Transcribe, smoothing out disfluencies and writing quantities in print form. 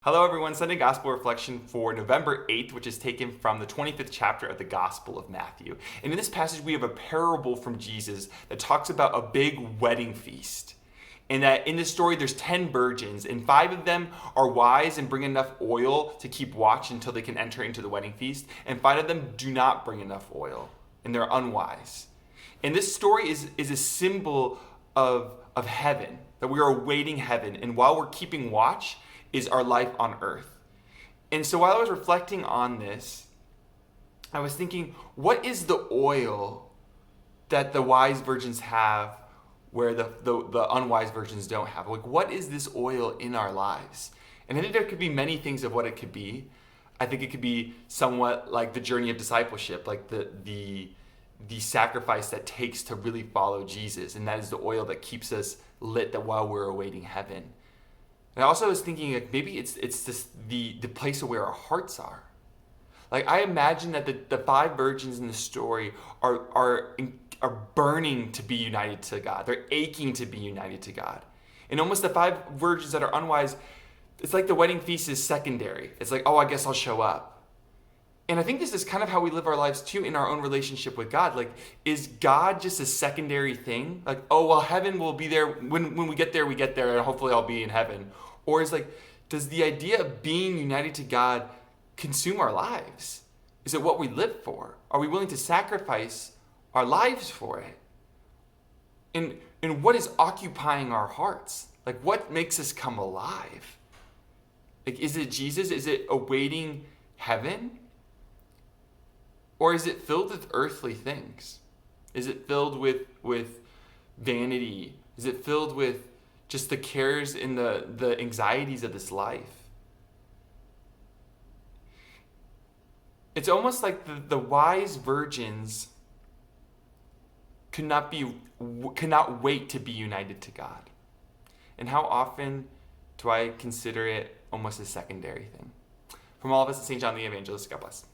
Hello everyone, Sunday Gospel Reflection for November 8th, which is taken from the 25th chapter of the Gospel of Matthew. And in this passage we have a parable from Jesus that talks about a big wedding feast. And that in this story there's 10 virgins, and 5 of them are wise and bring enough oil to keep watch until they can enter into the wedding feast, and 5 of them do not bring enough oil, and they're unwise. And this story is a symbol of heaven, that we are awaiting heaven, and while we're keeping watch, is our life on earth. And so while I was reflecting on this, I was thinking, what is the oil that the wise virgins have where the unwise virgins don't have? Like, what is this oil in our lives? And I think there could be many things of what it could be. I think it could be somewhat like the journey of discipleship, like the sacrifice that takes to really follow Jesus. And that is the oil that keeps us lit that while we're awaiting heaven. And I also was thinking, like, maybe it's this the place of where our hearts are. Like, I imagine that the 5 virgins in the story are burning to be united to God. They're aching to be united to God. And almost the 5 virgins that are unwise, it's like the wedding feast is secondary. It's like, oh, I guess I'll show up. And I think this is kind of how we live our lives too in our own relationship with God. Like, is God just a secondary thing? Like, oh, well, heaven will be there. When we get there, and hopefully I'll be in heaven. Or is like, does the idea of being united to God consume our lives? Is it what we live for? Are we willing to sacrifice our lives for it? And what is occupying our hearts? Like, what makes us come alive? Like, is it Jesus? Is it awaiting heaven? Or is it filled with earthly things? Is it filled with vanity? Is it filled with just the cares and the anxieties of this life? It's almost like the wise virgins could not wait to be united to God. And how often do I consider it almost a secondary thing? From all of us at St. John the Evangelist, God bless.